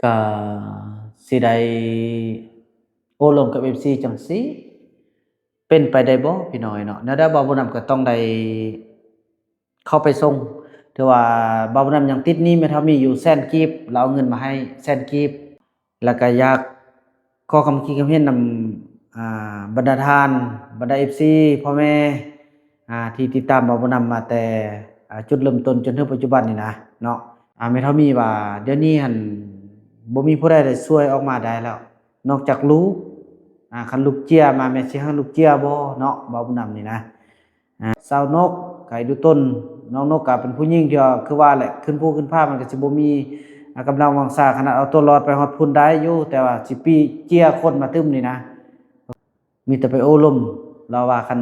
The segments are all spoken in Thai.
ก็สิได้โอ้ลมกับ FC จังซี้เป็นไปได้บ่พี่น้อยเนาะแนวใดบ่าวผู้นำก็ต้องได้เข้าไปส่งถือว่าบ่าวผู้นำยังติดหนี้แม่เฒ่ามีอยู่แสนกีบเราเอาเงินมาให้แสนกีบแล้วก็อยากขอคำคิดความเห็นนำบรรดาทานบรรดา FC พ่อแม่ที่ติดตามบ่าวผู้นำมาแต่จุดเริ่มต้นจนถึงปัจจุบันนี่นะเนาะแม่เฒ่ามีว่าเดี๋ยวนี้หั้นบ่มีผู้ใดได้ช่วยออกมาได้แล้วนอกจากลูก คันลูกเจียมาแม่นสิให้ลูกเจียบ่เนาะบ่าวผู้นำนี่นะสาวนกก็ให้ดูต้นน้องนกก็เป็นผู้หญิงที่ว่าคือว่าแหละขึ้นภูขึ้นภาพมันก็สิบ่มีกำลังวังชาขนาดเอาตัวรอดไปฮอดพุ่นได้อยู่แต่ว่าสิปีเจียคนมาตึมนี่นะมีแต่ไปโอ้ลมเราว่าคัน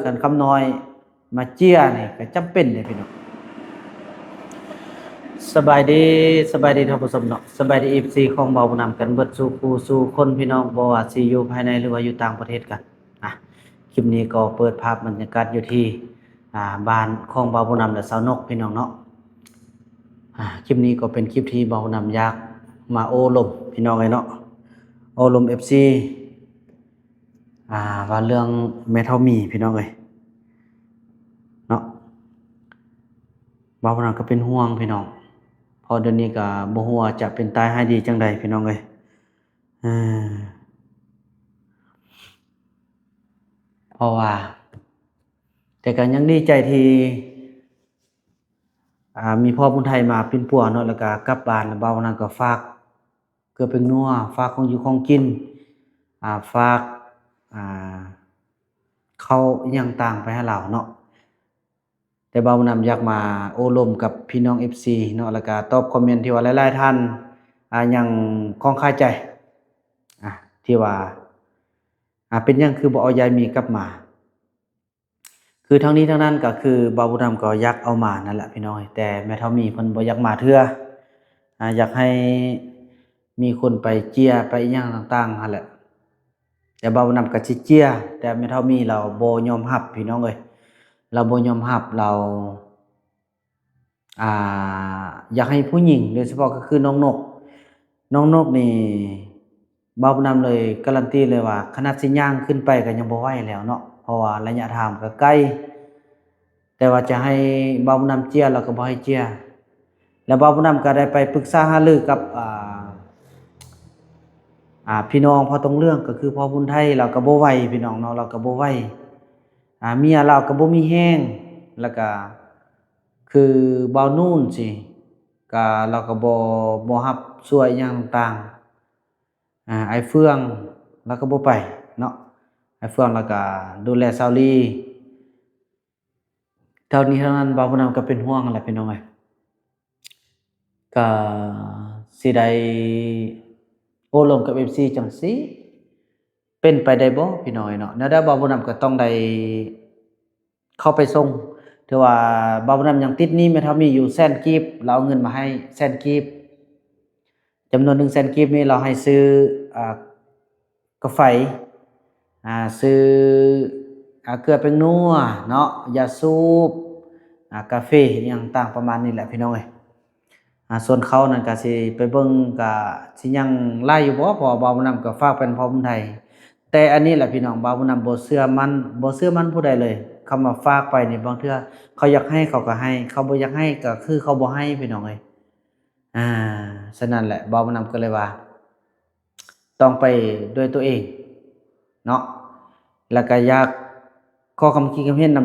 คันคำน้อยมาเจียนี่ก็จำเป็นเด้พี่น้องสบายดีสบายดีท่านผู้ชมเนาะสบายดี FC ของเบาผู้นำกันเบิดสู่ผู้สู่คนพี่น้องบ่ว่าสิอยู่ภายในหรือว่าอยู่ต่างประเทศกันอ่ะคลิปนี้ก็เปิดภาพบรรยากาศอยู่ที่บ้านของเบาผู้นำและสาวนกพี่น้องเนาะคลิปนี้ก็เป็นคลิปที่เบาผู้นำอยากมาโอ้ลมพี่น้องเลยเนาะโอ้ลม FC ว่าเรื่องแม่เฒ่ามีพี่น้องเอ้ยเนาะเบาผู้นำก็เป็นห่วงพี่น้องพอเดี๋ยวนี้ก็บ่ฮู้ว่าจะเป็นตายให้ดีจังใดพี่น้องเอ้ยเออเพราะว่าแต่ก็ยังดีใจที่มีพ่อคนไทยมาเป็นปัวเนาะแล้วก็กลับบ้านแล้วเบานั้นก็ฝากเกลือเป็นนัวฝากของอยู่ของกินฝากอ่าข้าวอิหยังต่างไปให้เราเนาะแต่เบานำอยากมาโอ้ลมกับพี่น้อง FC เนาะแล้วก็ตอบคอมเมนต์ที่ว่าหลายๆท่านยังคล่องคาใจที่ว่าเป็นหยังคือบ่เอายายมีกลับมาคือทั้งนี้ทั้งนั้นก็คือบ่าวผู้นำก็อยากเอามานั่นแหละพี่น้อยแต่แม่เฒ่ามีเพิ่นบ่อยากมาเทื่ออยากให้มีคนไปเจียไปอิหยังต่างๆหั่นแหละแต่บ่าวผู้นำก็สิเจียแต่แม่เฒ่ามีเราบ่ยอมรับพี่น้องเอ้ยเราบ่ยอมรับเราอ่อยากให้ผู้หญิงโดยเฉพาะก็คือน้องนกน้องนกนี่บ่าวผู้นำเลยการันตีเลยว่าขนาดสิย่างขึ้นไปก็ยังบ่ไหวแล้วเนาะเพราะว่าระยะทางก็ไกลแต่ว่าจะให้บ่าวผู้นำเจียเราก็บ่ให้เจียแล้วบ่าวผู้นำก็ได้ไปปรึกษาหารือกับพี่น้องพอตรงเรื่องก็คือพ่อบุญไทยเราก็บ่ไหวพี่น้องเนาะเราก็บ่ไหวเมียเราก็บ่มีแรงแล้วก็คือบ่าวนู่นสิก็เราก็บ่รับช่วยอิหยังต่างๆไอ้เฟืองเราก็บ่ไปเนาะไอ้เฟืองแล้วก็ดูแลสาวลีเท่านี้เท่านั้นบ่าวผู้นำก็เป็นห่วงนั่นแหละพี่น้องเอ้ยก็สิได้โอ้ลมกับ FC จังซี้เป็นไปได้บ่พี่น้อยเนาะแนวใดบ่าวผู้นำก็ต้องได้เข้าไปส่งถือว่าบ่าวผู้นำยังติดหนี้แม่เฒ่ามีอยู่แสนกีบเราเอาเงินมาให้แสนกีบจำนวน1 000,000กีบนี้เราให้ซื้ออ่ากาไฟซื้อเกลือแป้งนัวเนาะยาสูบกาแฟอิหยังต่างประมาณนี้แหละพี่น้องเอ้ยส่วนเขานั่นก็สิไปเบิ่งก็สิยังหลายอยู่บ่เพราะว่าบ่าวผู้นำก็ฝากเป็นพ่อบุญไทยแต่อันนี้แหละพี่น้องบ่าวผู้นำบ่เชื่อมันผู้ใดเลยคำว่าฝากไปนี่บางเทื่อเขาอยากให้เขาก็ให้เขาบ่อยากให้ก็คือเขาบ่ให้พี่น้องเอ้ยอาฉะนั้นแหละบ่าวผู้นำก็เลยว่าต้องไปด้วยตัวเองเนาะแล้วก็อยากขอคำคิดความเห็นน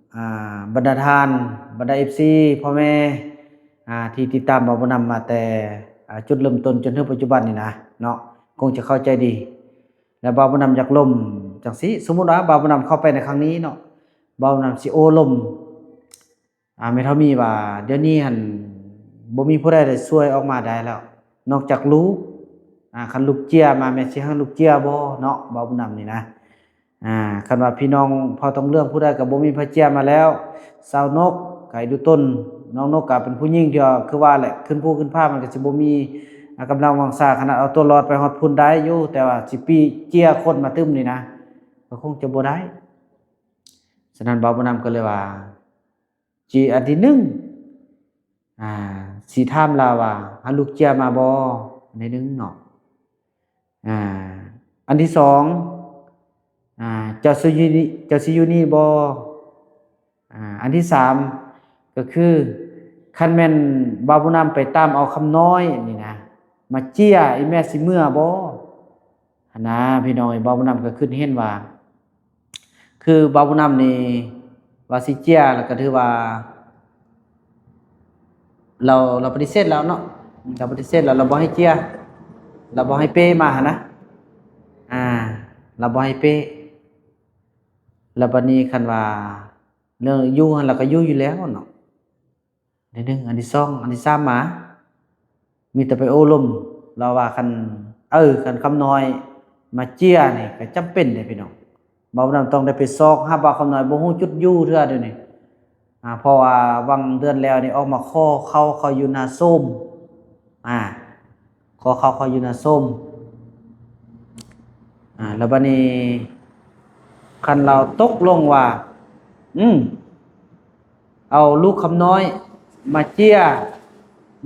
ำบรรดาทานบรรดา FC พ่อแม่ที่ติดตามบ่าวผู้นำมาแต่จุดเริ่มต้นจนถึงปัจจุบันนี่นะเนาะคงจะเข้าใจดีแล้วบ่าวผู้นำอยากล่มจังซี้สมมุติว่าบ่าวผู้นำเข้าไปในครั้งนี้เนาะบ่าวผู้นำสิโอ้ล่มแม่เฒ่ามีว่าเดี๋ยวนี้หั้นบ่มีผู้ใดได้ช่วยออกมาได้แล้วนอกจากลูกคันลูกเจียมาแม่นสิให้ลูกเจียบ่เนาะบ่าวผู้นำนี่นะคันว่าพี่น้องพอต้องเรื่องผู้ใดก็บ่มีไผเจียมาแล้วสาวนกก็ให้ดูต้นน้องนกก็เป็นผู้หญิงที่ว่าคือว่าแหละขึ้นภูขึ้นภาพมันก็สิบ่มีกำลังวังชาขนาดเอาตัวรอดไปฮอดพุ่นได้อยู่แต่ว่าสิปีเจียคนมาตึมนี่นะก็คงจะบ่ได้ฉะนั้นบ่าวผู้นำก็เลยว่าจีอันที่1 อ่าสิถามลาว่าหาลูกเจียมาบ่ในนึงเนาะอ่าอันที่สองอ่าเจ้าสิอยู่นี่บ่อันที่สามก็คือคันแม่นบ่าวผู้นำไปตามเอาคำน้อยนี่นะมาเจียอีแม่สิเมื่อบ่หันนะพี่น้องบ่าวผู้นำก็ขึ้นเห็นว่าคือบ่าวผู้นำนี่ว่าสิเจียแล้วก็ถือว่าเราปฏิเสธแล้วเนาะเราปฏิเสธแล้วเราบ่ให้เจียเราบ่ให้เปมาหันนะอ่าเราบ่ให้เปแล้วบัดนี้คันว่าเรื่องอยู่หั่นเราก็อยู่แล้วเนาะนิดนึงอันที่สองอันที่สามมามีแต่ไปโอ้ลมเราว่าคันคันคำน้อยมาเจียนี่ก็จำเป็นเด้พี่น้องบ่นำต้องได้ไปซอกหาบ่าวคำน้อยบ่ฮู้จุดอยู่เทื่อเดี๋ยวนี้เพราะว่าวังเดือนแล้วนี่ออกมาขอเขาอยู่หน้าส้มขอเขาอยู่หน้าส้มแล้วบัดนี้คันเราตกลงว่าเอาลูกคำน้อยมาเจีย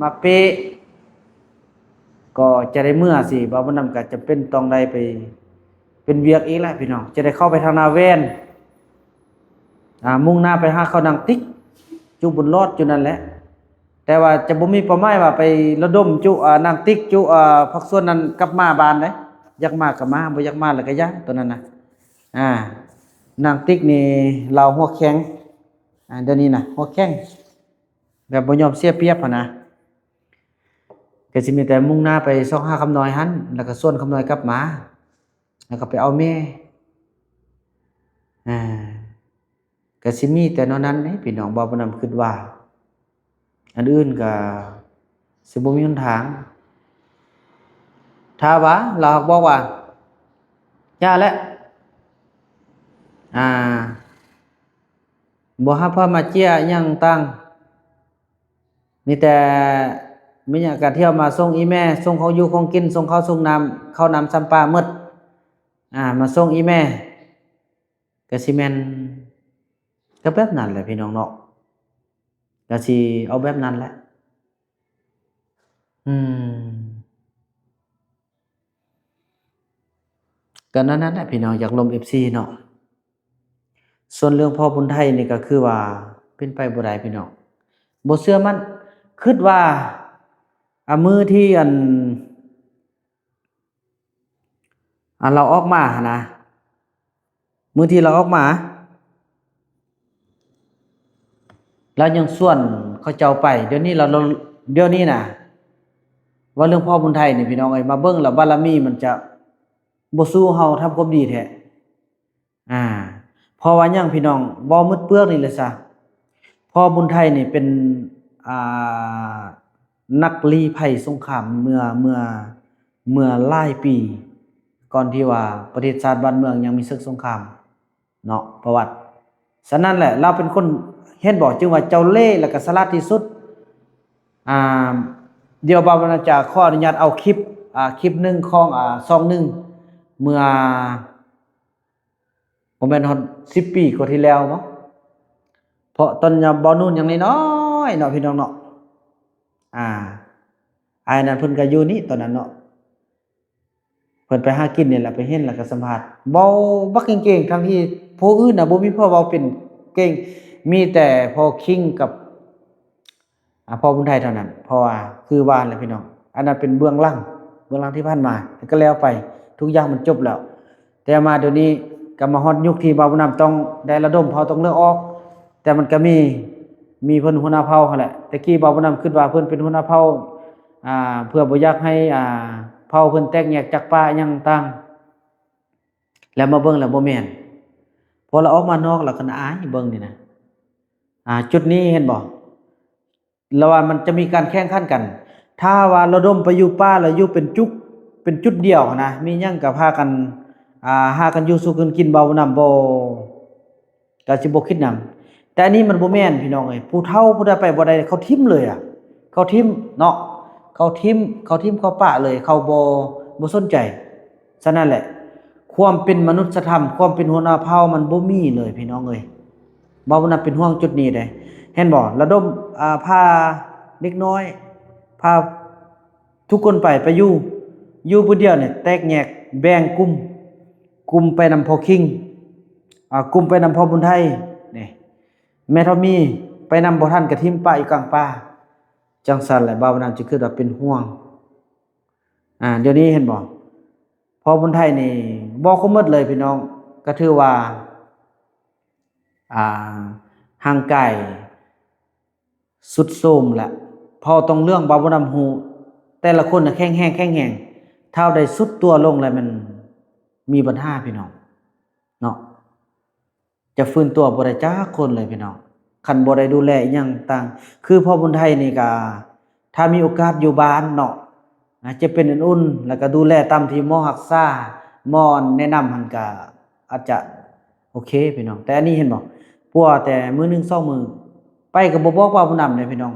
มาเปะก็จะได้เมื่อสิบ่าวบ่นำก็จะเป็นต้องได้ไปเป็นเวียกอีกแล้วพี่น้องจะได้เข้าไปทางนาเวนมุ่งหน้าไปหาเขานางติ๊กจุบุญรอดจุนั่นแหละแต่ว่าจะบ่มีเป้าหมายว่าไประดมจุนางติ๊กจุพักส่วนนั้นกลับมาบ้านเด้อยากมาก็มาบ่อยากมาแล้วก็ย้ายตัวนั้นน่ะนางติ๊กนี่เราหัวแข็งเดี๋ยวนี้น่ะหัวแข็งแบบบ่ยอมเสียเปรียบหั่นนะก็สิมีแต่มุ่งหน้าไปซอกหาคำน้อยหันแล้วก็ส่วนคำน้อยกลับมาแล้วก็ไปเอาแม่ก็สิมีแต่เท่านั้นพี่น้องบ่บ่นำคิดว่าอันอื่นก็สิบ่มีหนทางถ้าว่าเราบอกว่าย่าแล้วบ่ฮับพามาเจียหยังตั้งมีแต่มีหยังก็เที่ยวมาส่งอีแม่ส่งของอยู่ของกินส่งข้าวส่งน้ำข้าวน้ำซ้ำปลาหมดมาส่งอีแม่ก็สิแม่นก็แบบนั้นแหละพี่น้องเนาะก็สิเอาแบบนั้นแหละก็นั้นแหละพี่น้องอยากลม FC เนาะส่วนเรื่องพ่อบุญไทยนี่ก็คือว่าเป็นไปบ่ได้พี่น้องบ่เชื่อมันคิดว่ามื้อที่เราออกมานะมื้อที่เราออกมาแล้วยังส่วนเขาเจ้าไปเดี๋ยวนี้น่ะว่าเรื่องพ่อบุญไทยนี่พี่น้องเอ้ยมาเบิ่งแล้วบารมีมันจะบ่สู้เฮาทำความดีแท้เพราะว่าหยังพี่น้องบ่มืดเปลือกนี่แหละซะพ่อบุญไทยนี่เป็นนักลี้ภัยสงครามเมื่อหลายปีก่อนที่ว่าประเทศชาติบ้านเมืองยังมีศึกสงครามเนาะประวัติฉะนั้นแหละเราเป็นคนเฮ็ดบ่จึงว่าเจ้าเล่ห์แล้วก็ฉลาดที่สุดเดี๋ยวบ่าวจะขออนุญาตเอาคลิปหนึงของช่องหนึงเมื่อบ่แม่นฮอด10 ปีกว่าที่แล้วบ่เพราะตอนยังบ่นู่นยังน้อยๆเนาะพี่น้องเนาะอ้ายนั้นเพิ่นก็อยู่นี่ตอนนั้นเนาะเพิ่นไปหากินนี่แหละไปเห็นแล้วก็สัมภาษณ์เว้าบักเก่งๆทั้งที่ผู้อื่นน่ะบ่มีพ่อเว้าเป็นเก่งมีแต่พ่อคิงกับพ่อบุญไทยเท่านั้นเพราะว่าคือว่าแหละพี่น้องอันนั้นเป็นเบื้องหลังที่ผ่านมาก็แล้วไปทุกอย่างมันจบแล้วแต่มาเดี๋ยวนี้ก็มาฮอดยุคที่บ่าวบุญนำต้องได้ระดมเผ่าต้องเลือกออกแต่มันก็มีเพิ่นหัวหน้าเผ่าหั่นแหละแต่กี้บ่าวบุญนำคิดว่าเพิ่นเป็นหัวหน้าเผ่าเพื่อบ่อยากให้เผ่าเพิ่นแตกแยกจากป่าหยังต่างแล้วมาเบิ่งแล้วบ่แม่นพอเราออกมานอกแล้วก็อายเบิ่งนี่นะจุดนี้เห็นบ่แล้วว่ามันจะมีการแข่งขันกันถ้าว่าระดมไปอยู่ป่าแล้วอยู่เป็นจุดเดียวนะมีหยังก็พากันหากันอยู่สู้กันกินเบานำบ่ก็สิบ่คิดนำแต่อันนี้มันบ่แม่นพี่น้องเอ้ยผู้เฒ่าผู้ใดไปบ่ได้เขาทิ่มเลยเขาทิ่มเนาะเขาทิ่มเขาปะเลยเขาบ่สนใจฉะนั้นแหละความเป็นมนุษยธรรมความเป็นหัวหน้าเผ่ามันบ่มีเลยพี่น้องเอ้ยบ่าวนํเป็นห่วงจุดนี้เด้เห็นบ่ระดมพา เล็กน้อยพาทุกคนไปอยู่ผู้เดียวเนี่ยแตกแยกแบ่งกลุ่มไปนำพ่อคิงกลุ่มไปนำพ่อบุญไทยนี่แม่ทอมมี่ไปนำบ่ทันกระทิมป้าอยู่กลางป่าจังซั่นแหละบ่าวน้ำจึงคือว่าเป็นห่วงเดี๋ยวนี้เห็นบ่พ่อบุญไทยนี่บ่คมหมดเลยพี่น้องก็ถือว่าห่างไกลสุดโทรมแหละพอต้องเรื่องบ่าวน้ำฮู้แต่ละคนน่ะแข็งแรงเท่าใดสุดตัวลงแล้วมันมีปัญหาพี่น้องเนาะจะฟื้นตัวบ่ได้จักคนเลยพี่น้องคันบ่ได้ดูแลอิหยังต่างคือพ่อบุญไทยนี่ก็ถ้ามีโอกาสอยู่บ้านเนาะจะเป็นอุ่นๆแล้วก็ดูแลตามที่หมอรักษาหมอแนะนำหั่นก็อาจจะโอเคพี่น้องแต่อันนี้เห็นบ่ปัวแต่มื้อนึง2มื้อไปก็บ่บอกว่าผู้นำเลยพี่น้อง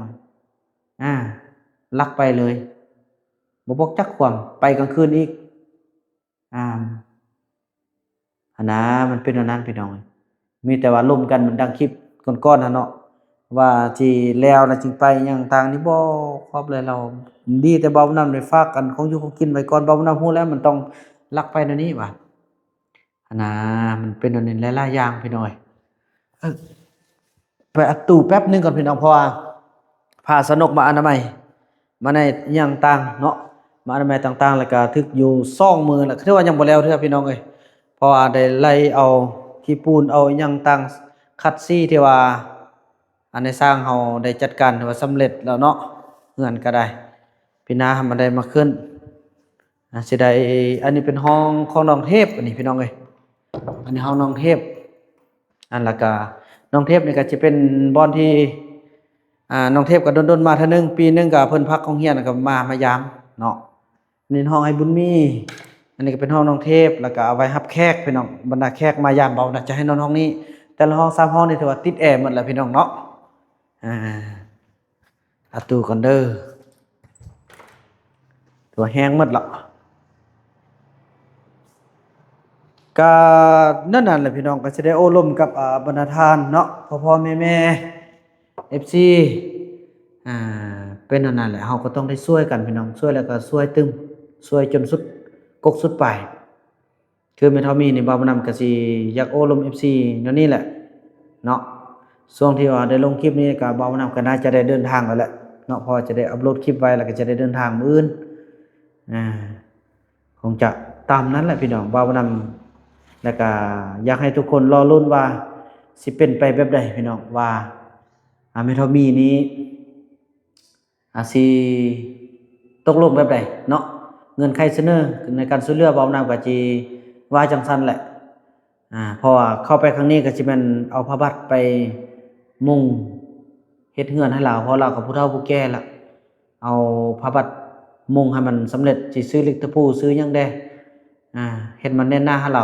ลักไปเลยบ่บอกจักความไปกลางคืนอีกอันนะมันเป็นอันนั้นพี่น้องมีแต่ว่าล่มกันเหมือนดังคลิปก่อนๆเนาะว่าที่แล้วน่ะจึงไปหยังต่างนี่บ่ครอบเลยเราดีแต่เบาน้ำได้ฝากกันของอยู่ของกินไว้ก่อนเบาน้ำฮู้แล้วมันต้องลักไปแนวนี้ว่ะอันนะมันเป็นอันนี้หลายๆอย่างพี่น้อยไปอัดตู้แป๊บนึงก่อนพี่น้องเพราะว่าพาสนกมาอนามัยมาในอิหยังต่างเนาะมาอนามัยต่างๆแล้วก็ทึกอยู่2มื้อแล้วคือว่ายังบ่แล้วเด้อพี่น้องเอ้ยเพราะว่าได้ไล่เอาขี้ปูนเอาอิหยังต่างคัดซี่ที่ว่าอันในสร้างเฮาได้จัดการถือว่าสำเร็จแล้วเนาะเฮือนก็ได้พี่นามันได้มาขึ้นสิได้อันนี้เป็นห้องของน้องเทพอันนี้พี่น้องเอ้ยอันนี้ห้องน้องเทพแล้วก็น้องเทพนี่ก็จะเป็นบ่อนที่น้องเทพก็ดนๆมาเทื่อนึงปีนึงก็เพิ่นพักโรงเรียนก็มายามเนาะนี่ห้องให้บุญมีอันนี้ก็เป็นห้องน้องเทพแล้วก็เอาไว้รับแขกพี่น้องบรรดาแขกมายามเบาน่ะจะให้นอนห้องนี้แต่ละห้อง3ห้องนี่ถือว่าติดแอร์หมดแล้วพี่น้องเนาะตู้ก่อนเด้อตัวแห้งหมดละก็นั่นแหละพี่น้องก็จะได้โอ้ลมกับบรรดาทานเนาะพ่อแม่ FC เป็นนั่นแหละเฮาก็ต้องได้ช่วยกันพี่น้องช่วยแล้วก็ช่วยตึมช่วยจนสุดกกสุดปลายคือแม่เฒ่ามีนี่บ่าวนำก็สิอยากโอ้ลม FC แนวนี้แหละเนาะช่วงที่ว่าได้ลงคลิปนี้ก็บ่าวนำก็น่าจะได้เดินทางแล้วแหละเนาะพอจะได้อัปโหลดคลิปไว้แล้วก็จะได้เดินทางมื้ออื่นคงจะตามนั้นแหละพี่น้องบ่าวนำแล้วก็อยากให้ทุกคนรอลุ้นว่าสิเป็นไปแบบใดพี่น้องว่าแม่เฒ่ามีนี้สิตกลงแบบใดเนาะเงินใครเสนอในการช่วยเหลือบ่าวนำก็สิว่าจังซั่นแหละเพราะว่าเข้าไปครั้งนี้ก็สิแม่นเอาผ้าบัตรไปมุงเฮ็ดเฮือนให้เราเพราะเราก็ผู้เฒ่าผู้แก่แล้วเอาผ้าบัตรมุงให้มันสำเร็จสิซื้อลิกตะปูซื้อหยังได้เฮ็ดมันแน่นหน้าให้เรา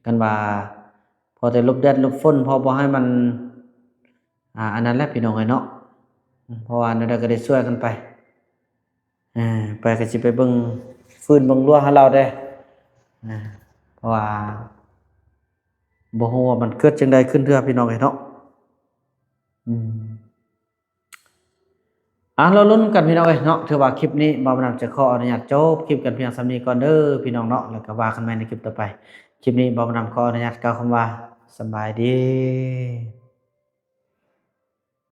กันว่าพอแต่หลบแดดหลบฝนพอบ่ให้มันอันนั้นแหละพี่น้องเอ้ยเนาะเพราะว่านั่นก็ได้ช่วยกันไปไปก็สิไปเบิ่งฟื้นเบิ่งรั้วให้เราได้เพราะว่าบ่ฮู้ว่ามันเกิดจังใดขึ้นเทื่อพี่น้องเอ้ยเนาะเราลุ้นกันพี่น้องเอ้ยเนาะถือว่าคลิปนี้บ่าวนำจะขออนุญาตจบคลิปกันเพียงส่ำนี้ก่อนเด้อพี่น้องเนาะแล้วก็ว่ากันใหม่ในคลิปต่อไปคลิปนี้บ่าวนำขออนุญาตกล่าวคำว่าสบายดี